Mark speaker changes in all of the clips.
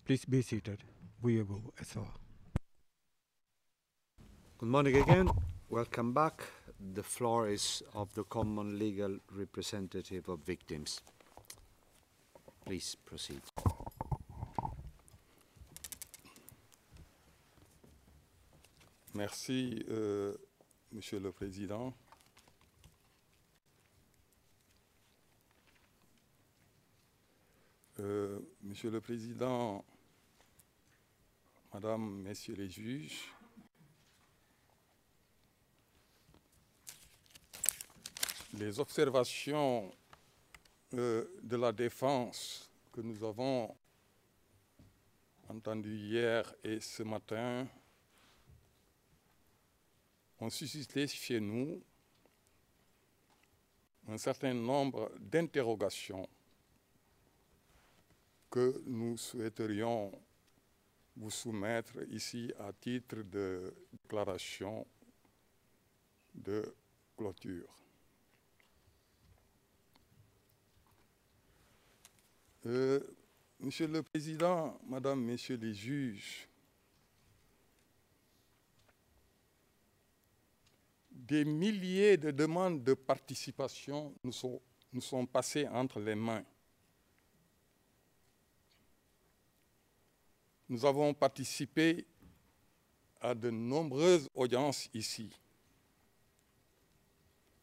Speaker 1: Please be seated. Vuyevo SR.
Speaker 2: Good morning again. Welcome back. The floor is of the Common Legal Representative of Victims. Please proceed.
Speaker 3: Merci, Monsieur le Président. Monsieur le Président, Madame, Messieurs les juges, les observations de la défense que nous avons entendues hier et ce matin ont suscité chez nous un certain nombre d'interrogations que nous souhaiterions vous soumettre ici à titre de déclaration de clôture. Monsieur le Président, Madame, Messieurs les juges, des milliers de demandes de participation nous sont passées entre les mains. Nous avons participé à de nombreuses audiences ici.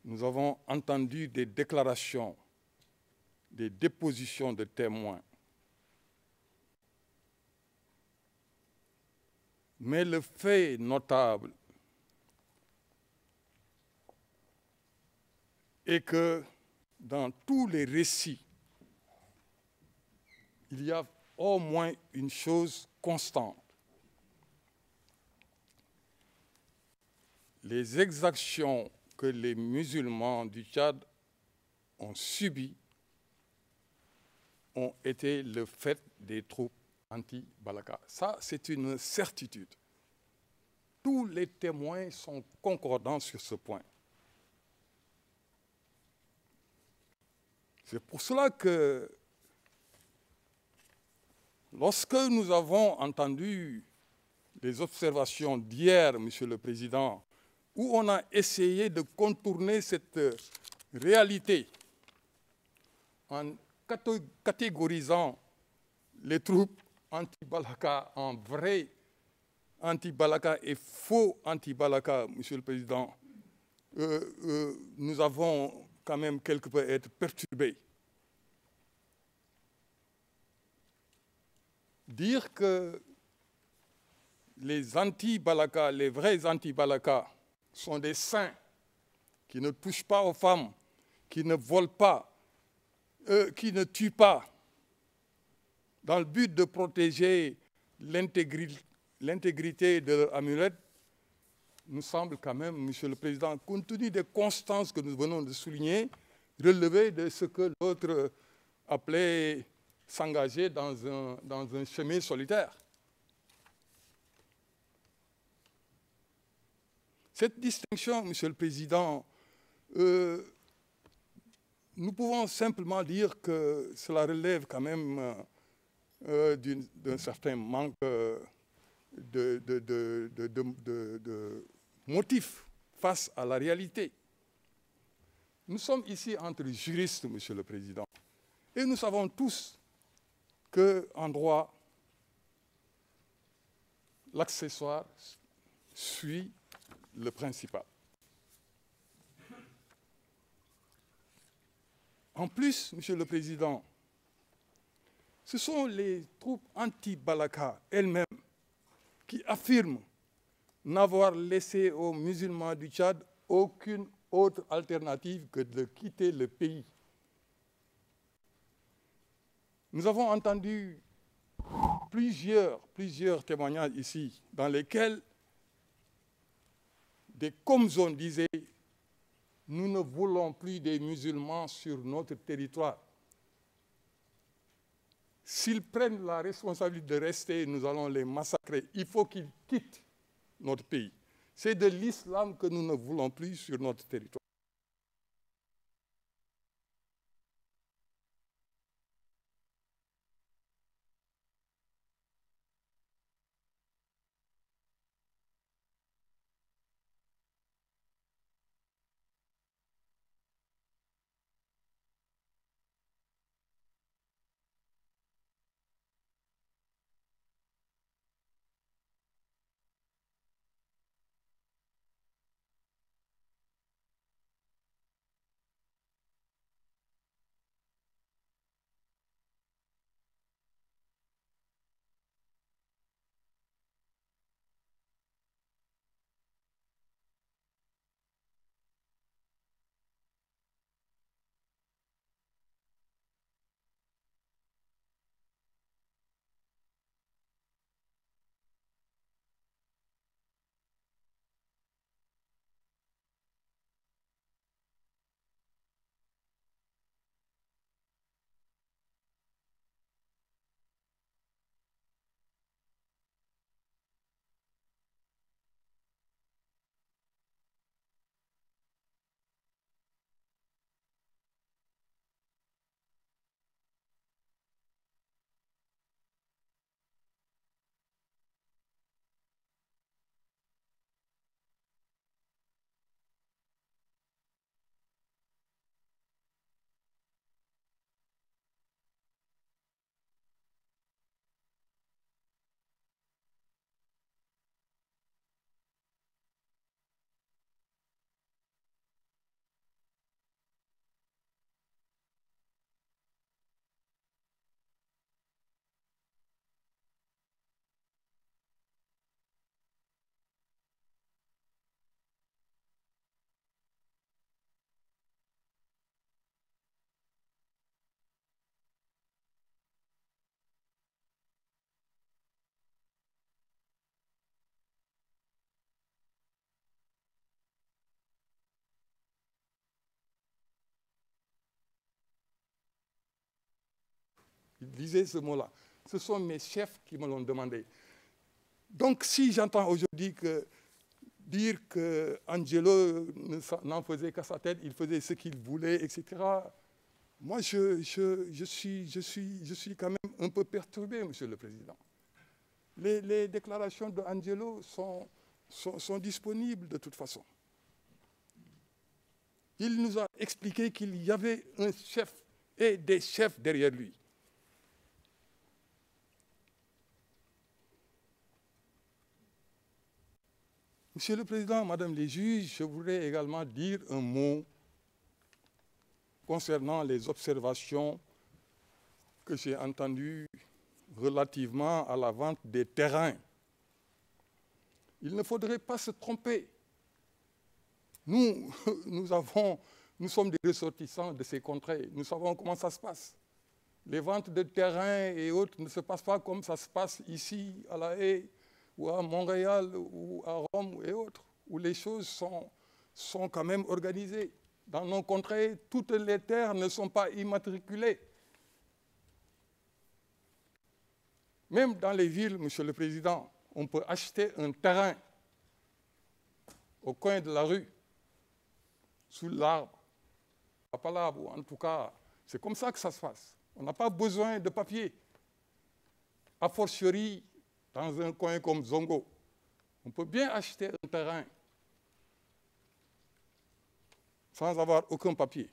Speaker 3: Nous avons entendu des déclarations, des dépositions de témoins. Mais le fait notable est que dans tous les récits, il y a au moins une chose constante. Les exactions que les musulmans du Tchad ont subies ont été le fait des troupes anti-Balaka. Ça, c'est une certitude. Tous les témoins sont concordants sur ce point. C'est pour cela que lorsque nous avons entendu les observations d'hier, Monsieur le Président, où on a essayé de contourner cette réalité en catégorisant les troupes anti-Balaka en vrais anti-Balaka et faux anti-Balaka, Monsieur le Président, nous avons quand même quelque peu été perturbés. Dire que les anti-Balaka, les vrais anti-Balaka, sont des saints qui ne touchent pas aux femmes, qui ne volent pas, qui ne tuent pas, dans le but de protéger l'intégrité de leur amulette, nous semble quand même, Monsieur le Président, compte tenu des constances que nous venons de souligner, relever de ce que l'autre appelait s'engager dans un chemin solitaire. Cette distinction, Monsieur le Président, nous pouvons simplement dire que cela relève quand même d'un certain manque de motifs face à la réalité. Nous sommes ici entre juristes, Monsieur le Président, et nous savons tous qu'en droit, l'accessoire suit le principal. En plus, Monsieur le Président, ce sont les troupes anti-Balaka elles-mêmes qui affirment n'avoir laissé aux musulmans du Tchad aucune autre alternative que de quitter le pays. Nous avons entendu plusieurs témoignages ici dans lesquels des Comzones disaient « Nous ne voulons plus des musulmans sur notre territoire. S'ils prennent la responsabilité de rester, nous allons les massacrer. Il faut qu'ils quittent notre pays. C'est de l'islam que nous ne voulons plus sur notre territoire. » Il disait ce mot-là. Ce sont mes chefs qui me l'ont demandé. Donc, si j'entends aujourd'hui dire qu'Angelo n'en faisait qu'à sa tête, il faisait ce qu'il voulait, etc., moi, je suis quand même un peu perturbé, Monsieur le Président. Les déclarations d'Angelo sont disponibles de toute façon. Il nous a expliqué qu'il y avait un chef et des chefs derrière lui. Monsieur le Président, Madame les juges, je voudrais également dire un mot concernant les observations que j'ai entendues relativement à la vente des terrains. Il ne faudrait pas se tromper. Nous sommes des ressortissants de ces contrées. Nous savons comment ça se passe. Les ventes de terrains et autres ne se passent pas comme ça se passe ici, à La Haye, ou à Montréal, ou à Rome et autres, où les choses sont quand même organisées. Dans nos contrées, toutes les terres ne sont pas immatriculées. Même dans les villes, Monsieur le Président, on peut acheter un terrain au coin de la rue, sous l'arbre, à Palabre, ou en tout cas, c'est comme ça que ça se passe. On n'a pas besoin de papier. A fortiori, dans un coin comme Zongo, on peut bien acheter un terrain sans avoir aucun papier.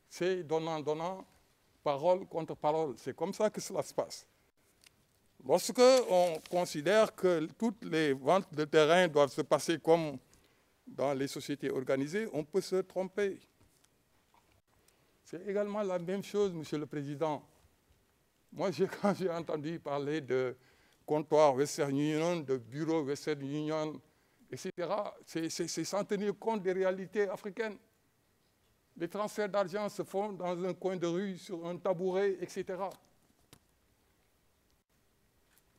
Speaker 3: C'est donnant, parole contre parole. C'est comme ça que cela se passe. Lorsque on considère que toutes les ventes de terrain doivent se passer comme dans les sociétés organisées, on peut se tromper. C'est également la même chose, Monsieur le Président. Moi, quand j'ai entendu parler de comptoir Western Union, de bureau Western Union, etc., c'est sans tenir compte des réalités africaines. Les transferts d'argent se font dans un coin de rue, sur un tabouret, etc.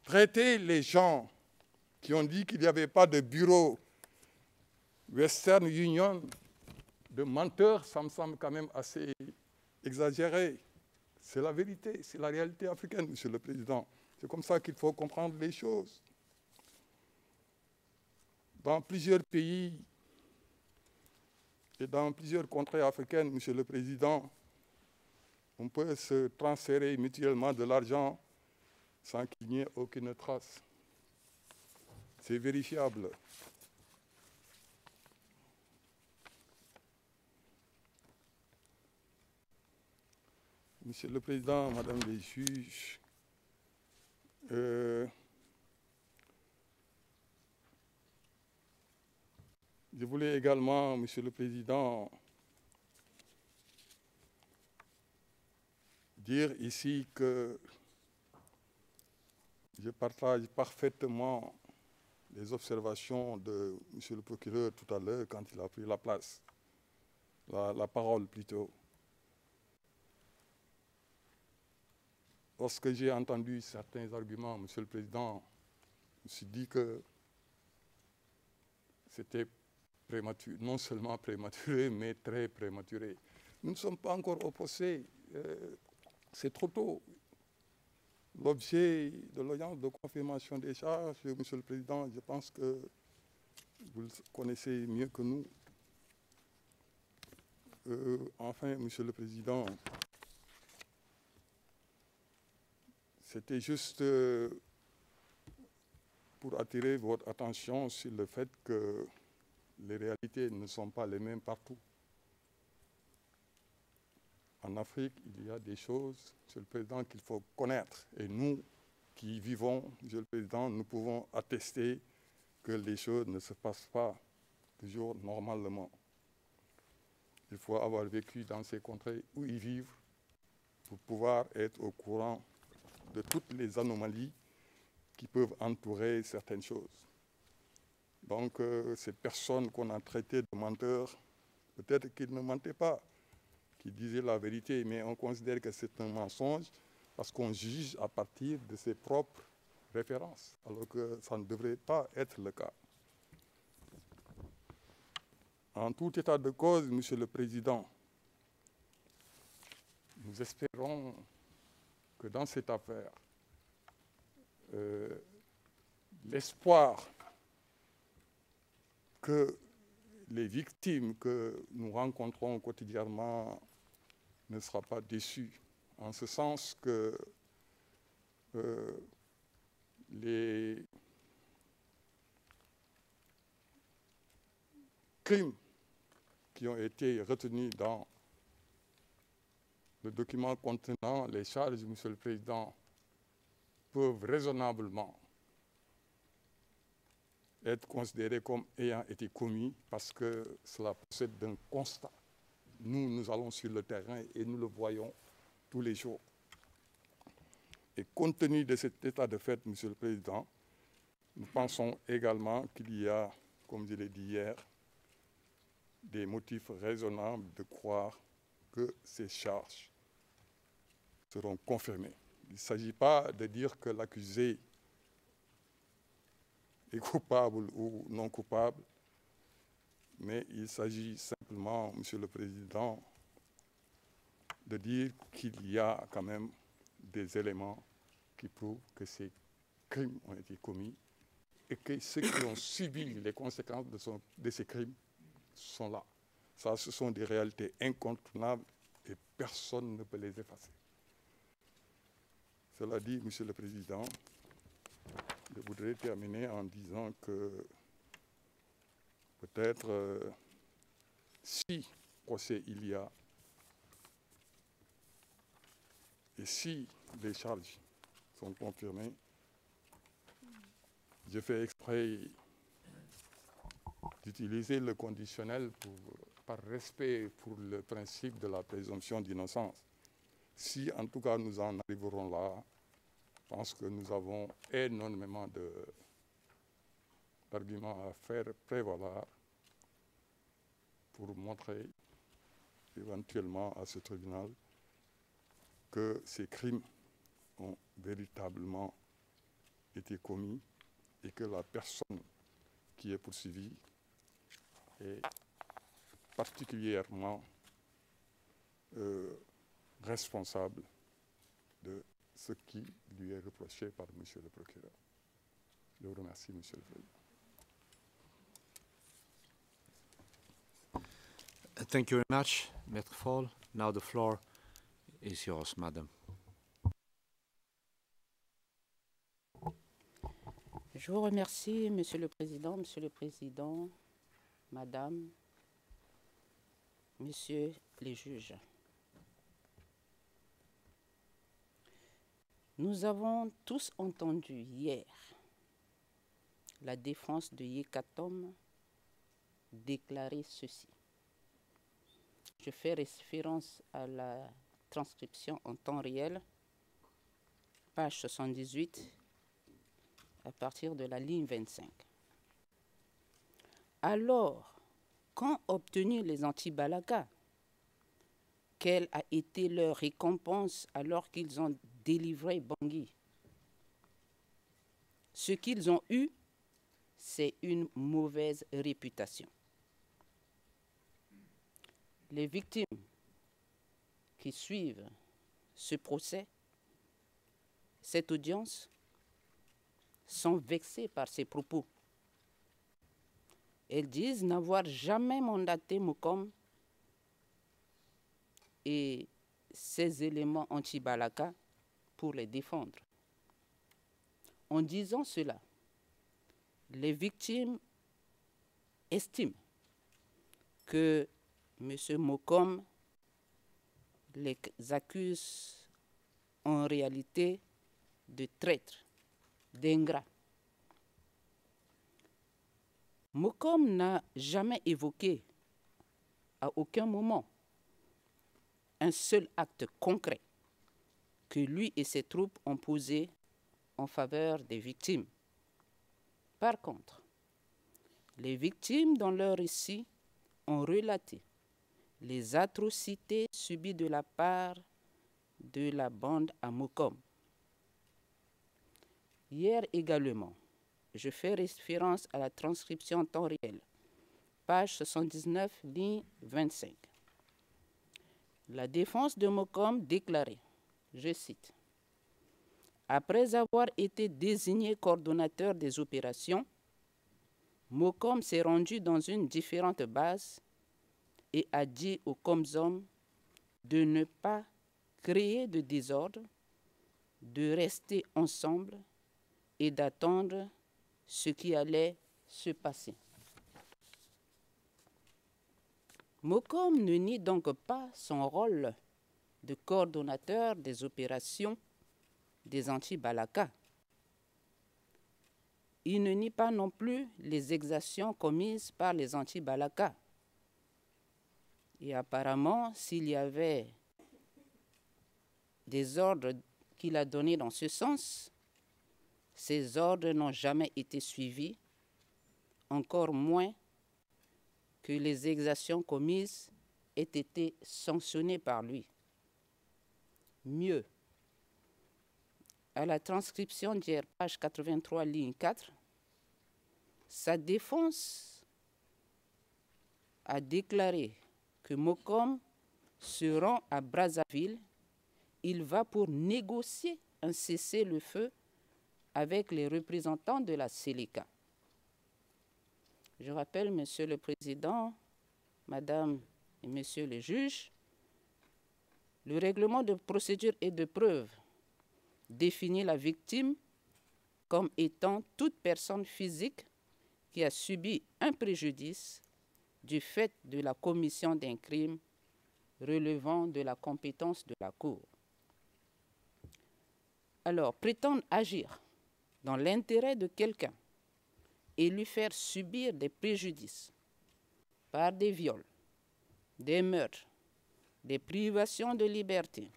Speaker 3: Traiter les gens qui ont dit qu'il n'y avait pas de bureau Western Union de menteurs, ça me semble quand même assez exagéré. C'est la vérité, c'est la réalité africaine, Monsieur le Président. C'est comme ça qu'il faut comprendre les choses. Dans plusieurs pays et dans plusieurs contrées africaines, Monsieur le Président, on peut se transférer mutuellement de l'argent sans qu'il n'y ait aucune trace. C'est vérifiable. Monsieur le Président, Madame les juges, je voulais également, Monsieur le Président, dire ici que je partage parfaitement les observations de Monsieur le procureur tout à l'heure quand il a pris la place, la parole plutôt. Lorsque j'ai entendu certains arguments, Monsieur le Président, je me suis dit que c'était prématuré, non seulement prématuré, mais très prématuré. Nous ne sommes pas encore au procès, c'est trop tôt. L'objet de l'audience de confirmation des charges, Monsieur le Président, je pense que vous le connaissez mieux que nous. Enfin, Monsieur le Président, c'était juste pour attirer votre attention sur le fait que les réalités ne sont pas les mêmes partout. En Afrique, il y a des choses, Monsieur le Président, qu'il faut connaître. Et nous qui y vivons, Monsieur le Président, nous pouvons attester que les choses ne se passent pas toujours normalement. Il faut avoir vécu dans ces contrées où ils vivent pour pouvoir être au courant de toutes les anomalies qui peuvent entourer certaines choses. Donc, ces personnes qu'on a traitées de menteurs, peut-être qu'ils ne mentaient pas, qu'ils disaient la vérité, mais on considère que c'est un mensonge parce qu'on juge à partir de ses propres références, alors que ça ne devrait pas être le cas. En tout état de cause, Monsieur le Président, nous espérons que dans cette affaire, l'espoir que les victimes que nous rencontrons quotidiennement ne sera pas déçu, en ce sens que les crimes qui ont été retenus dans le document contenant les charges, Monsieur le Président, peuvent raisonnablement être considérés comme ayant été commis parce que cela procède d'un constat. Nous allons sur le terrain et nous le voyons tous les jours. Et compte tenu de cet état de fait, Monsieur le Président, nous pensons également qu'il y a, comme je l'ai dit hier, des motifs raisonnables de croire que ces charges seront confirmées. Il ne s'agit pas de dire que l'accusé est coupable ou non coupable, mais il s'agit simplement, Monsieur le Président, de dire qu'il y a quand même des éléments qui prouvent que ces crimes ont été commis et que ceux qui ont subi les conséquences de ces crimes sont là. Ça, ce sont des réalités incontournables et personne ne peut les effacer. Cela dit, Monsieur le Président, je voudrais terminer en disant que peut-être si procès il y a et si les charges sont confirmées, je fais exprès d'utiliser le conditionnel par respect pour le principe de la présomption d'innocence. Si en tout cas nous en arriverons là, je pense que nous avons énormément d'arguments à faire prévaloir pour montrer éventuellement à ce tribunal que ces crimes ont véritablement été commis et que la personne qui est poursuivie est particulièrement responsable de ce qui lui est reproché par Monsieur le procureur. Je vous remercie, Monsieur le Président.
Speaker 2: Thank you very much, Maître Fall. Now the floor is yours, Madam.
Speaker 4: Je vous remercie, Monsieur le Président, Madame, Messieurs les juges. Nous avons tous entendu hier la défense de Yekatom déclarer ceci. Je fais référence à la transcription en temps réel, page 78, à partir de la ligne 25. Alors, qu'ont obtenu les anti-Balaka? Quelle a été leur récompense alors qu'ils ont délivré Bangui? Ce qu'ils ont eu, c'est une mauvaise réputation. Les victimes qui suivent ce procès, cette audience, sont vexées par ces propos. Elles disent n'avoir jamais mandaté Mokom et ses éléments anti-Balaka pour les défendre. En disant cela, les victimes estiment que M. Mokom les accuse en réalité de traîtres, d'ingrats. Mokom n'a jamais évoqué à aucun moment un seul acte concret que lui et ses troupes ont posé en faveur des victimes. Par contre, les victimes, dans leur récit, ont relaté les atrocités subies de la part de la bande à Mokom. Hier également, je fais référence à la transcription en temps réel, page 79, ligne 25. La défense de Mokom déclarait, je cite, Après avoir été désigné coordonnateur des opérations, Mokom s'est rendu dans une différente base et a dit aux Comsom de ne pas créer de désordre, de rester ensemble et d'attendre ce qui allait se passer. Mokom ne nie donc pas son rôle de coordonnateur des opérations des anti-Balaka. Il ne nie pas non plus les exactions commises par les anti-Balaka. Et apparemment, s'il y avait des ordres qu'il a donnés dans ce sens, ces ordres n'ont jamais été suivis, encore moins que les exactions commises aient été sanctionnées par lui. Mieux, à la transcription d'hier, page 83, ligne 4, sa défense a déclaré que Mokom se rend à Brazzaville, il va pour négocier un cessez-le-feu avec les représentants de la Séléka. Je rappelle, Monsieur le Président, Madame et Monsieur les juges, le règlement de procédure et de preuve définit la victime comme étant toute personne physique qui a subi un préjudice du fait de la commission d'un crime relevant de la compétence de la Cour. Alors, prétendre agir dans l'intérêt de quelqu'un et lui faire subir des préjudices par des viols, des meurtres, des privations de liberté,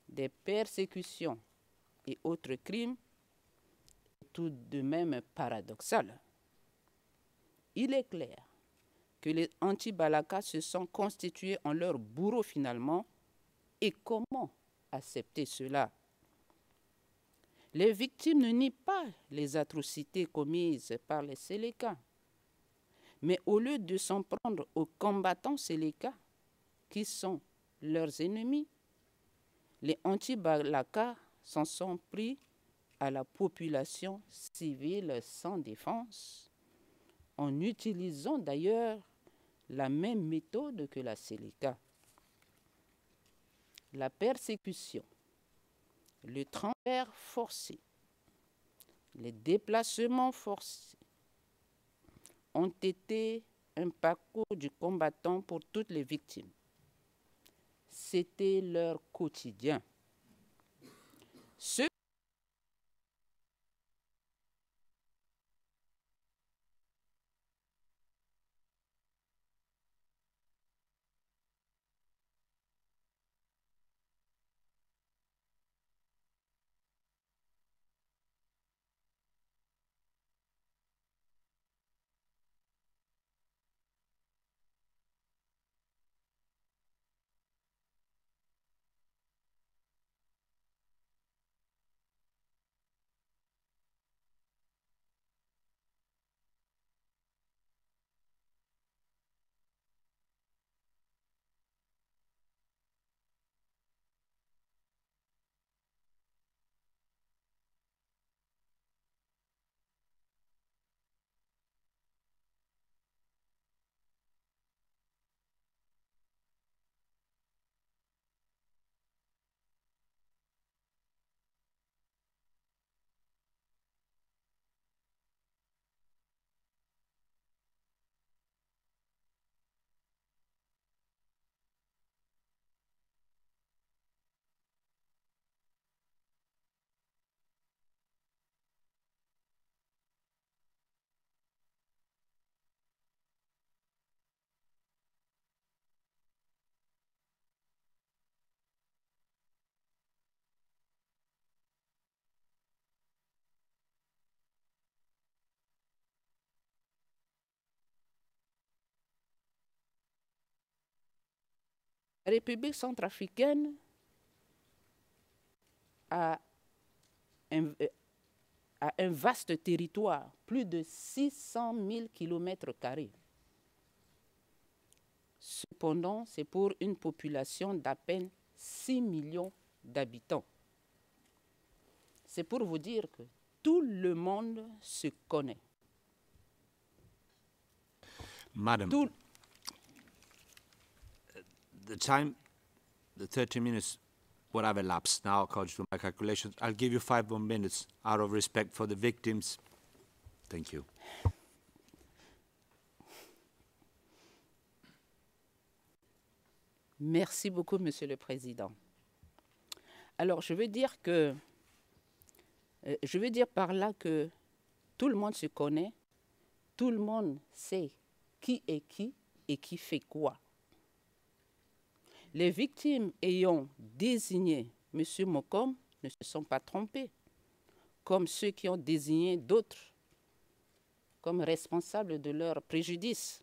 Speaker 4: des persécutions et autres crimes, est tout de même paradoxal. Il est clair que les anti-Balaka se sont constitués en leur bourreau finalement, et comment accepter cela? Les victimes ne nient pas les atrocités commises par les Séléka, mais au lieu de s'en prendre aux combattants Séléka, qui sont leurs ennemis, les anti-Balaka s'en sont pris à la population civile sans défense, en utilisant d'ailleurs la même méthode que la Séléka. La persécution, le transfert forcé, les déplacements forcés ont été un parcours du combattant pour toutes les victimes. C'était leur quotidien. La République centrafricaine a un vaste territoire, plus de 600 000 km². Cependant, c'est pour une population d'à peine 6 millions d'habitants. c'est pour vous dire que tout le monde se connaît.
Speaker 2: Madam,
Speaker 4: Tout,
Speaker 2: the time, the 30 minutes would have elapsed now, according to my calculations. I'll give you 5 more minutes out of respect for the victims. Thank you.
Speaker 4: Merci beaucoup, Monsieur le Président. Alors, je veux dire par là que tout le monde se connaît, tout le monde sait qui est qui et qui fait quoi. Les victimes ayant désigné M. Mokom ne se sont pas trompés, comme ceux qui ont désigné d'autres comme responsables de leur préjudice,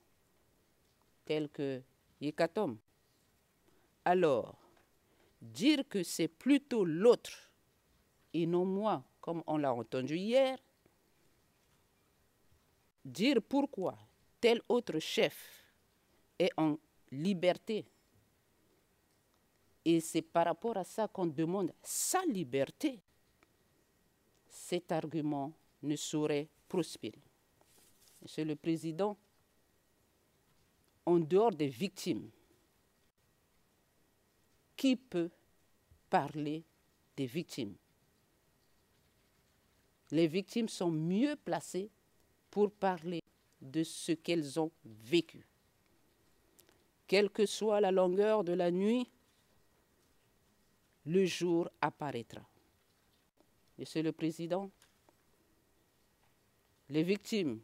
Speaker 4: tels que Yekatom. Alors, dire que c'est plutôt l'autre et non moi, comme on l'a entendu hier, dire pourquoi tel autre chef est en liberté, et c'est par rapport à ça qu'on demande sa liberté, cet argument ne saurait prospérer. Monsieur le Président, en dehors des victimes, qui peut parler des victimes? Les victimes sont mieux placées pour parler de ce qu'elles ont vécu. Quelle que soit la longueur de la nuit, le jour apparaîtra. Monsieur le Président, les victimes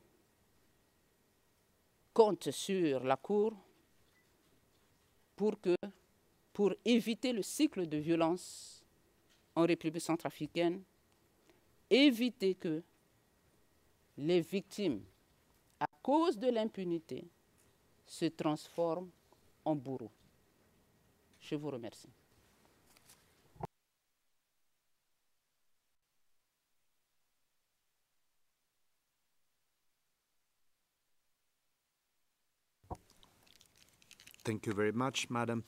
Speaker 4: comptent sur la Cour pour éviter le cycle de violence en République centrafricaine, éviter que les victimes, à cause de l'impunité, se transforment en bourreaux. Je vous remercie.
Speaker 2: Thank you very much, Madam.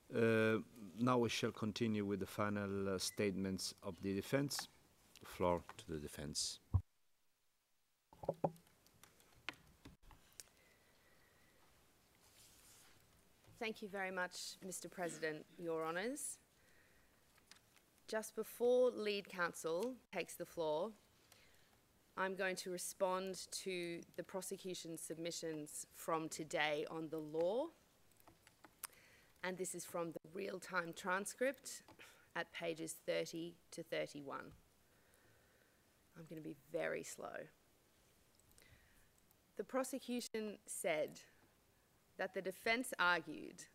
Speaker 2: Now we shall continue with the final statements of the defense. The floor to the defense.
Speaker 5: Thank you very much, Mr. President, Your Honours. Just before lead counsel takes the floor, I'm going to respond to the prosecution's submissions from today on the law. And this is from the real-time transcript at pages 30 to 31. I'm going to be very slow. The prosecution said that the defence argued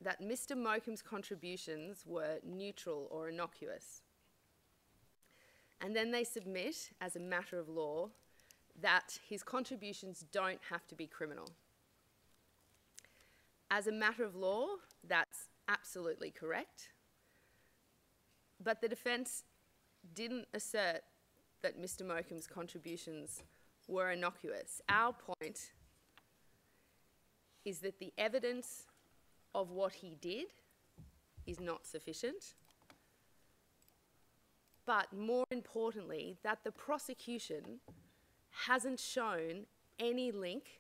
Speaker 5: that Mr. Mokom's contributions were neutral or innocuous. And then they submit, as a matter of law, that his contributions don't have to be criminal. As a matter of law, that's absolutely correct. But the defence didn't assert that Mr. Mokom's contributions were innocuous. Our point is that the evidence of what he did is not sufficient. But more importantly, that the prosecution hasn't shown any link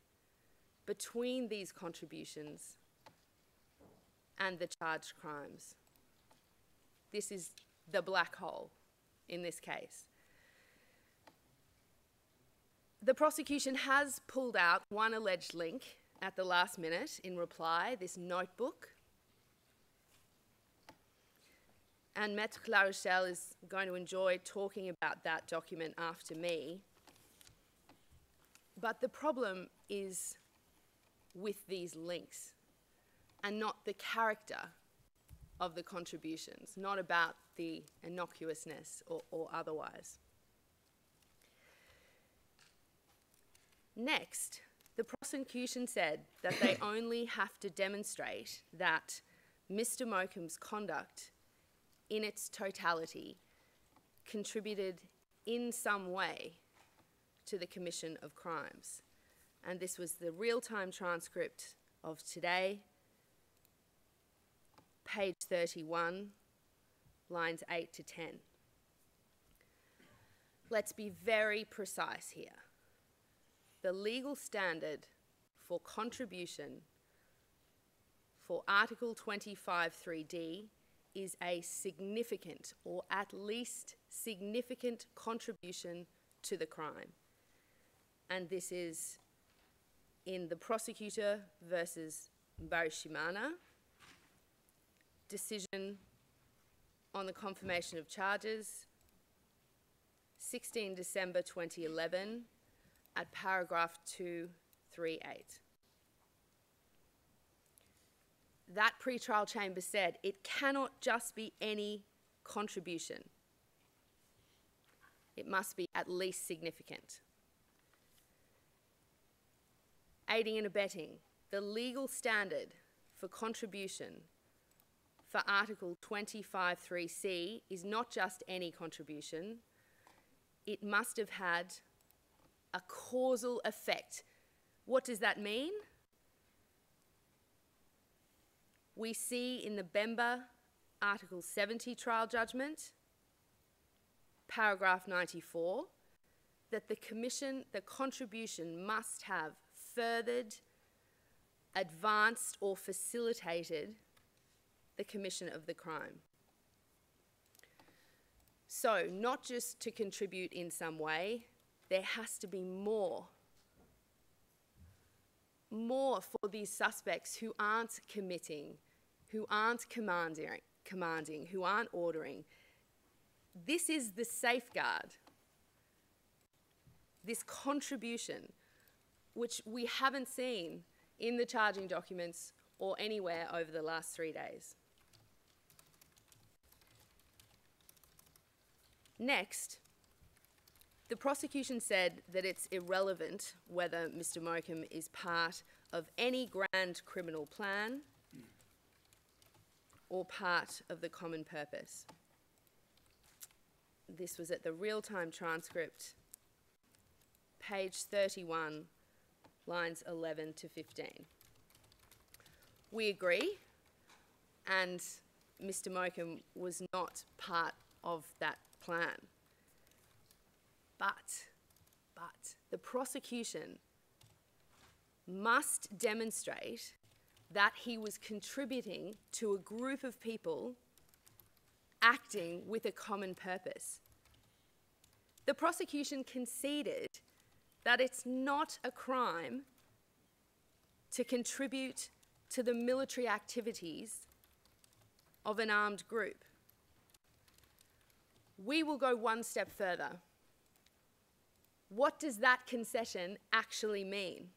Speaker 5: between these contributions and the charged crimes. This is the black hole in this case. The prosecution has pulled out one alleged link at the last minute in reply, this notebook. And Maître Larochelle is going to enjoy talking about that document after me. But the problem is with these links and not the character of the contributions, not about the innocuousness or otherwise. Next, the prosecution said that they only have to demonstrate that Mr. Mokom's conduct in its totality contributed in some way to the commission of crimes. And this was the real-time transcript of today, page 31, lines 8 to 10. Let's be very precise here. The legal standard for contribution for Article 25(3)(d) is a significant, or at least significant, contribution to the crime. And this is in the Prosecutor versus Mbarushimana decision on the confirmation of charges, 16 December 2011, at paragraph 238. That pretrial chamber said it cannot just be any contribution. It must be at least significant. Aiding and abetting, the legal standard for contribution for Article 25(3)(c) is not just any contribution. It must have had a causal effect. What does that mean? We see in the Bemba Article 70 trial judgment, paragraph 94, that the contribution must have furthered, advanced, or facilitated the commission of the crime. So, not just to contribute in some way, there has to be more for these suspects who aren't committing, who aren't commanding, who aren't ordering. This is the safeguard, this contribution, which we haven't seen in the charging documents or anywhere over the last 3 days. Next, the prosecution said that it's irrelevant whether Mr. Mokum is part of any grand criminal plan or part of the common purpose. This was at the real-time transcript, page 31, lines 11 to 15. We agree, and Mr. Mokum was not part of that plan. But the prosecution must demonstrate that he was contributing to a group of people acting with a common purpose. The prosecution conceded that it's not a crime to contribute to the military activities of an armed group. We will go one step further. What does that concession actually mean?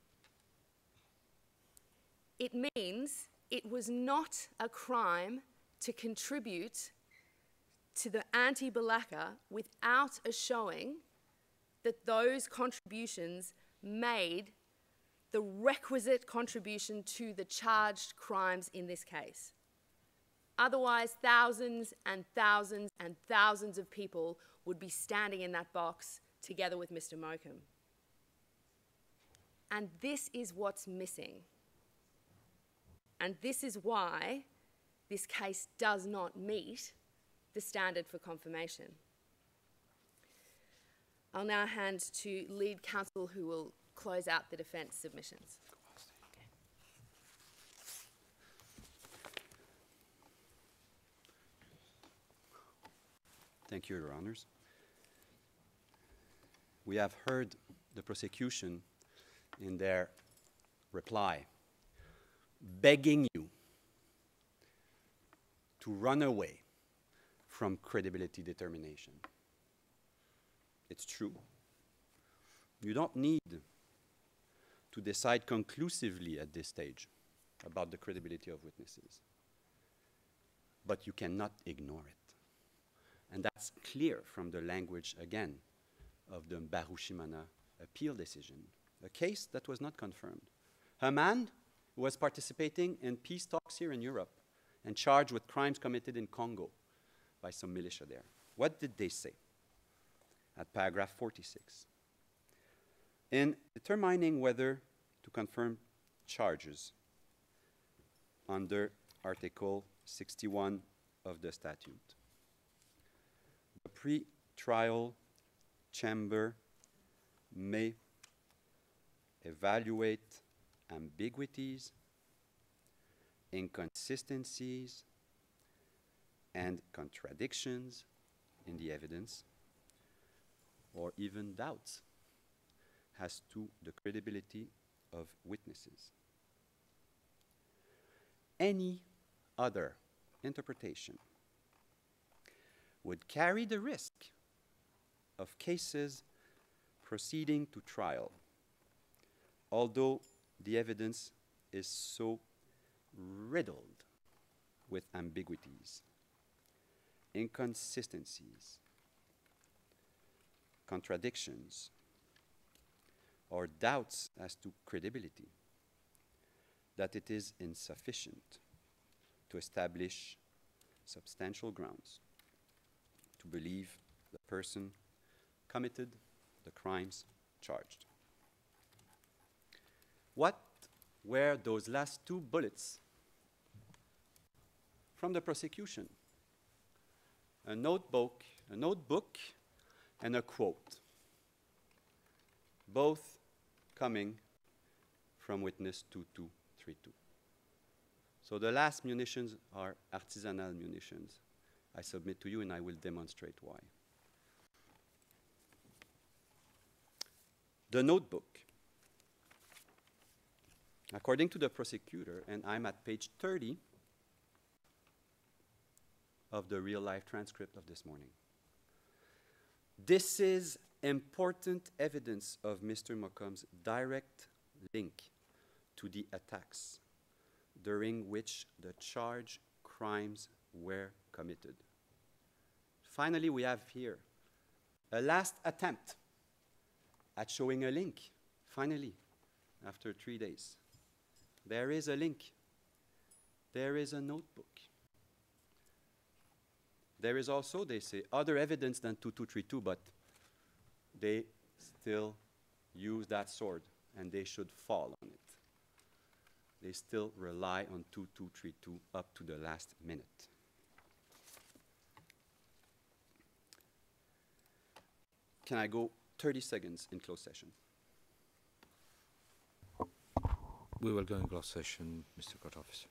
Speaker 5: It means it was not a crime to contribute to the anti-Balaka without a showing that those contributions made the requisite contribution to the charged crimes in this case. Otherwise, thousands and thousands and thousands of people would be standing in that box together with Mr. Mokum. And this is what's missing. And this is why this case does not meet the standard for confirmation. I'll now hand to lead counsel who will close out the defence submissions.
Speaker 6: Thank you, Your Honours. We have heard the prosecution in their reply begging you to run away from credibility determination. It's true. You don't need to decide conclusively at this stage about the credibility of witnesses, but you cannot ignore it. And that's clear from the language, again, of the Mbarushimana appeal decision, a case that was not confirmed. A man who was participating in peace talks here in Europe and charged with crimes committed in Congo by some militia there. What did they say? At paragraph 46. In determining whether to confirm charges under Article 61 of the statute, the pre-trial chamber may evaluate ambiguities, inconsistencies, and contradictions in the evidence, or even doubts as to the credibility of witnesses. Any other interpretation would carry the risk of cases proceeding to trial, although the evidence is so riddled with ambiguities, inconsistencies, contradictions, or doubts as to credibility, that it is insufficient to establish substantial grounds to believe the person committed the crimes charged. What were those last two bullets from the prosecution? A notebook, and a quote, both coming from witness 2232. So the last munitions are artisanal munitions. I submit to you, and I will demonstrate why. The notebook, according to the prosecutor, and I'm at page 30 of the real-life transcript of this morning. This is important evidence of Mr. Mokom's direct link to the attacks during which the charged crimes were committed. Finally, we have here a last attempt at showing a link. Finally, after 3 days, there is a link. There is a notebook. There is also, they say, other evidence than 2232, but they still use that sword, and they should fall on it. They still rely on 2232 up to the last minute. Can I go 30 seconds in closed session?
Speaker 2: We will go in closed session, Mr. Court Officer.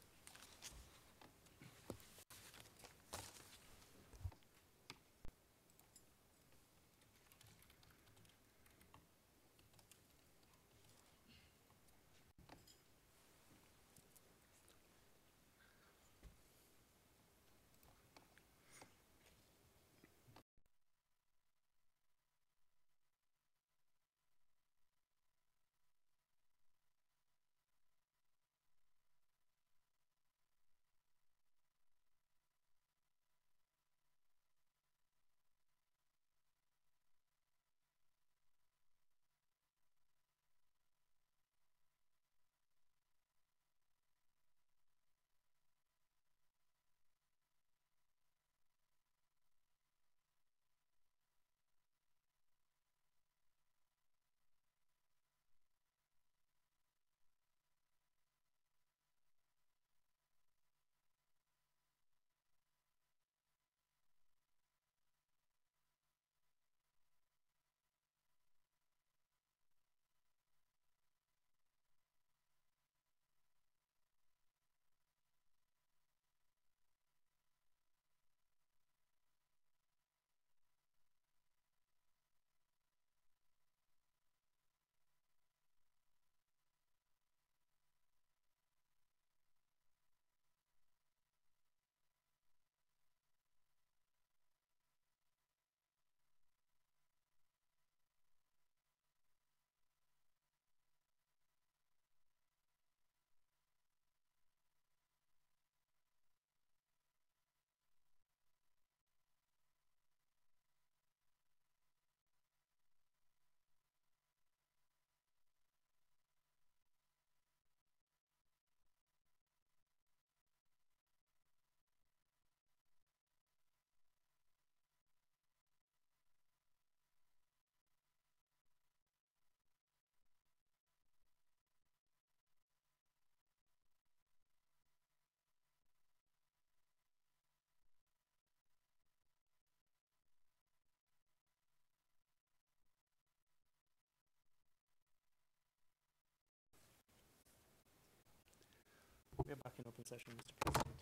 Speaker 7: in open session, Mr. President.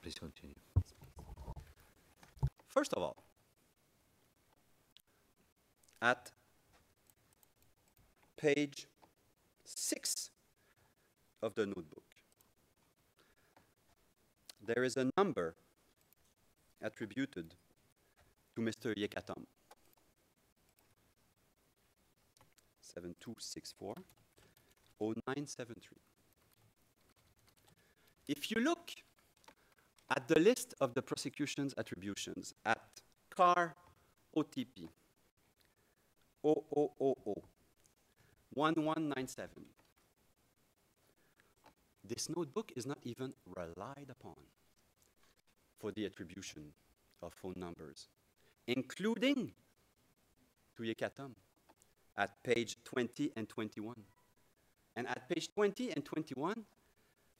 Speaker 2: Please continue.
Speaker 6: First of all, at page 6 of the notebook, there is a number attributed to Mr. Yekatom. 7264-0973. If you look at the list of the prosecution's attributions at CAR OTP 0000-1197, this notebook is not even relied upon for the attribution of phone numbers, including to Yekatom at page 20 and 21. And at page 20 and 21,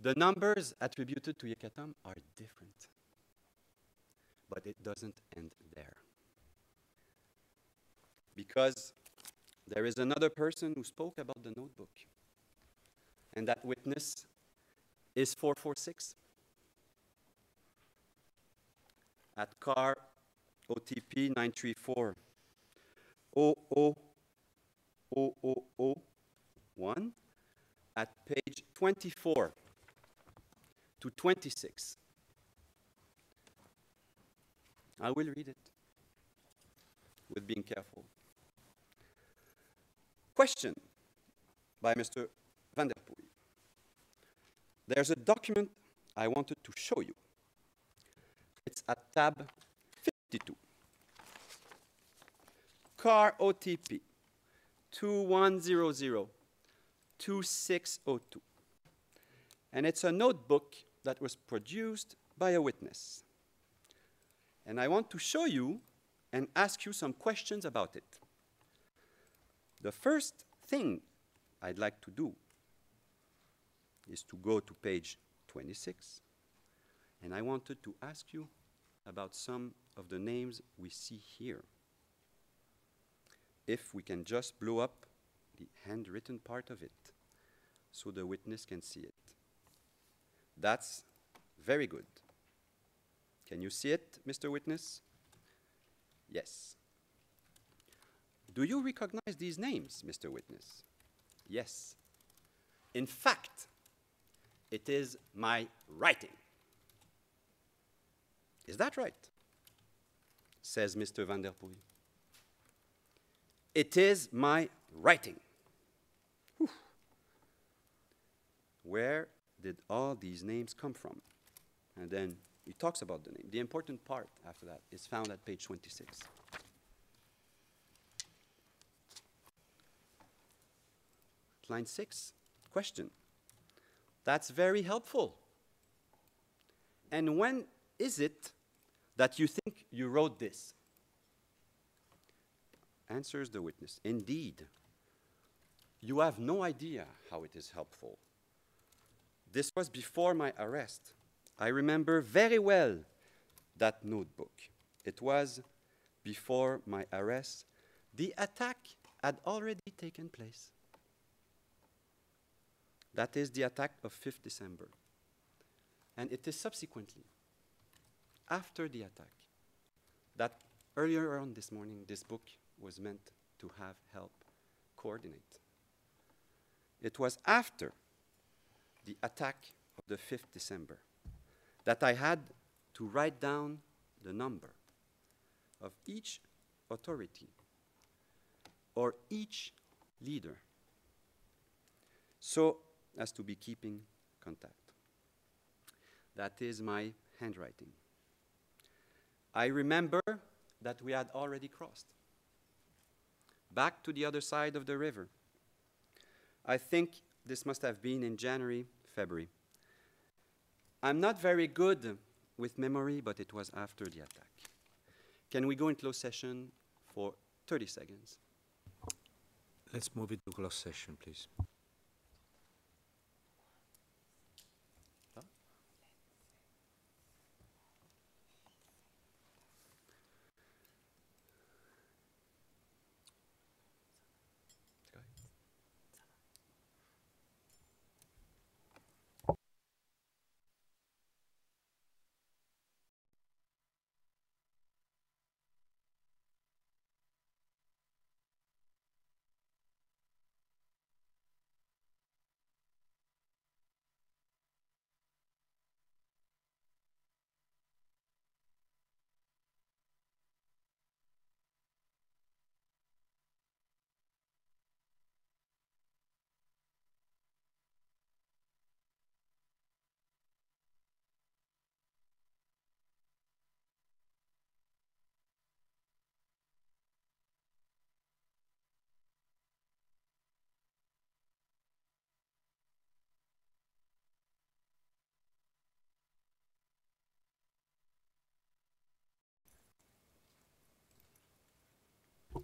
Speaker 6: the numbers attributed to Yekatom are different. But it doesn't end there. Because there is another person who spoke about the notebook. And that witness is 446. At CAR OTP 934 000001 at page 24 to 26. I will read it with being careful. Question by Mr. Van der Poel. There's a document I wanted to show you. It's at tab 52. CAR OTP 2100-2602. And it's a notebook that was produced by a witness. And I want to show you and ask you some questions about it. The first thing I'd like to do is to go to page 26. And I wanted to ask you about some of the names we see here. If we can just blow up the handwritten part of it so the witness can see it. That's very good. Can you see it, Mr. Witness? Yes. Do you recognize these names, Mr. Witness? Yes. In fact, it is my writing. Is that right? Says Mr. Van der Poel. It is my writing. Whew. Where did all these names come from? And then he talks about the name. The important part after that is found at page 26. Line 6, question. That's very helpful. And when is it that you think you wrote this? Answers the witness. Indeed, you have no idea how it is helpful. This was before my arrest. I remember very well that notebook. It was before my arrest. The attack had already taken place. That is the attack of 5th December. And it is subsequently, after the attack, that earlier on this morning, this book was meant to have help coordinate. It was after the attack of the 5th December that I had to write down the number of each authority or each leader so as to be keeping contact. That is my handwriting. I remember that we had already crossed back to the other side of the river. I think this must have been in January, February. I'm not very good with memory, but it was after the attack. Can we go in closed session for 30 seconds?
Speaker 2: Let's move it to closed session, please.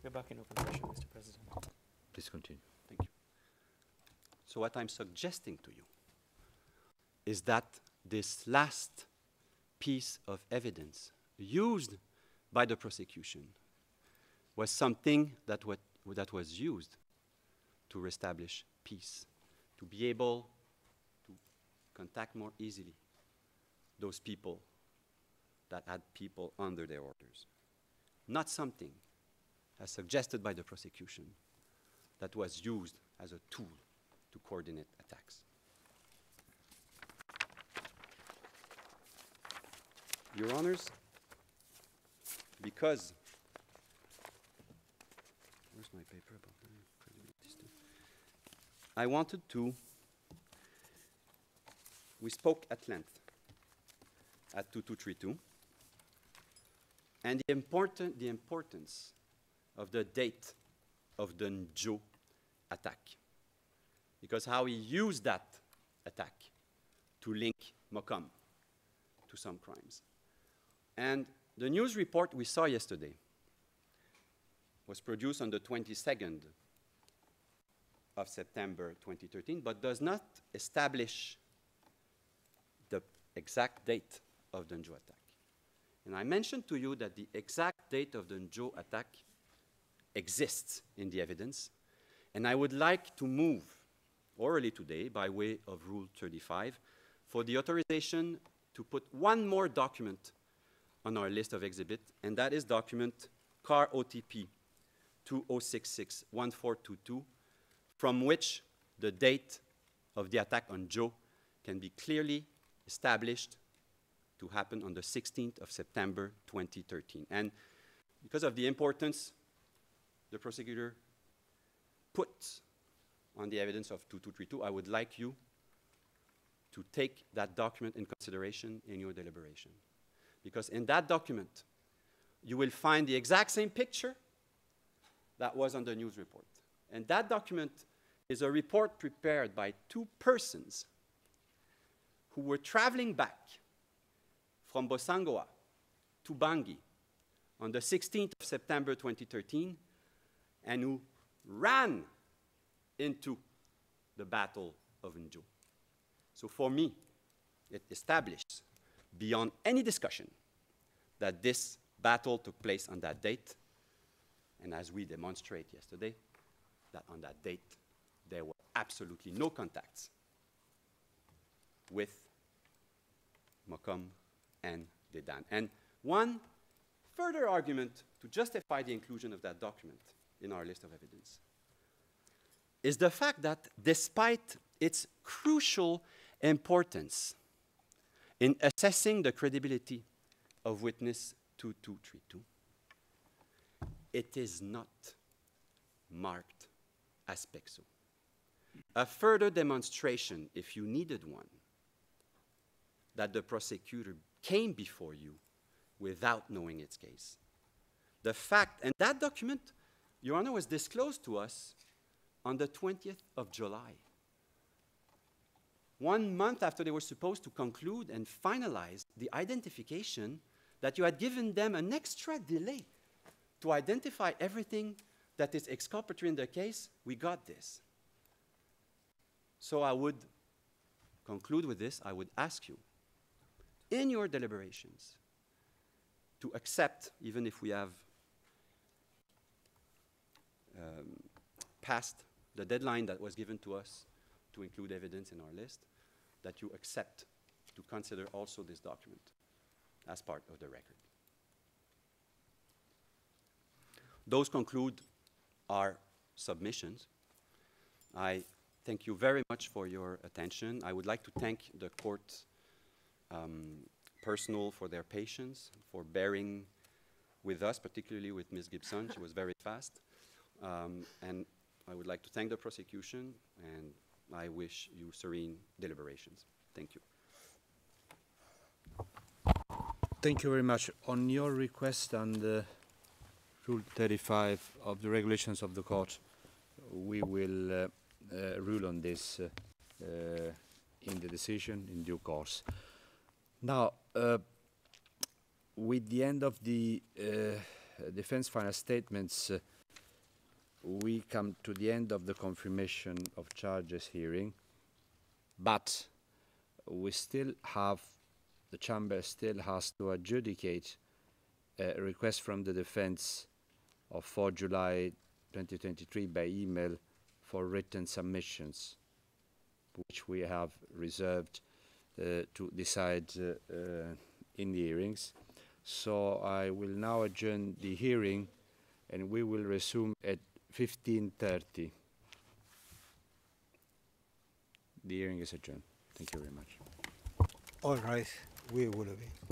Speaker 7: We're back in open session, Mr. President.
Speaker 2: Please continue.
Speaker 6: Thank you. So what I'm suggesting to you is that this last piece of evidence used by the prosecution was something that was used to reestablish peace, to be able to contact more easily those people that had people under their orders. Not something, as suggested by the prosecution, that was used as a tool to coordinate attacks. Your Honors, because, where's my paper about the credibility stuff? I wanted to, we spoke at length at 2232, and the importance of the date of the Njo attack, because how he used that attack to link Mokom to some crimes. And the news report we saw yesterday was produced on the 22nd of September 2013, but does not establish the exact date of the Njo attack. And I mentioned to you that the exact date of the Njo attack exists in the evidence, and I would like to move orally today, by way of Rule 35, for the authorization to put one more document on our list of exhibits, and that is document CAR OTP 2066-1422, from which the date of the attack on Njo can be clearly established to happen on the 16th of September 2013. And because of the importance the prosecutor put on the evidence of 2232, I would like you to take that document in consideration in your deliberation. Because in that document, you will find the exact same picture that was on the news report. And that document is a report prepared by two persons who were traveling back from Bosangoa to Bangui on the 16th of September 2013, and who ran into the Battle of Njo. So for me, it establishes beyond any discussion that this battle took place on that date, and as we demonstrate yesterday, that on that date there were absolutely no contacts with Mokom and Dedan. And one further argument to justify the inclusion of that document in our list of evidence is the fact that despite its crucial importance in assessing the credibility of witness 2232, it is not marked as PECSO. A further demonstration, if you needed one, that the prosecutor came before you without knowing its case. The fact, and that document, Your Honor, was disclosed to us on the 20th of July. 1 month after they were supposed to conclude and finalize the identification that you had given them an extra delay to identify everything that is exculpatory in the case, we got this. So I would conclude with this. I would ask you, in your deliberations, to accept, even if we have passed the deadline that was given to us to include evidence in our list, that you accept to consider also this document as part of the record. Those conclude our submissions. I thank you very much for your attention. I would like to thank the court personnel for their patience, for bearing with us, particularly with Ms. Gibson. She was very fast. And I would like to thank the prosecution, and I wish you serene deliberations. Thank you.
Speaker 2: Thank you very much. On your request and Rule 35 of the regulations of the court, we will rule on this in the decision in due course. Now, with the end of the defense final statements, we come to the end of the confirmation of charges hearing, but we still have, the chamber still has to adjudicate a request from the defense of 4 July 2023 by email for written submissions, which we have reserved to decide in the hearings. So I will now adjourn the hearing, and we will resume at 15:30. The hearing is adjourned. Thank you very much.
Speaker 1: All right, we will be.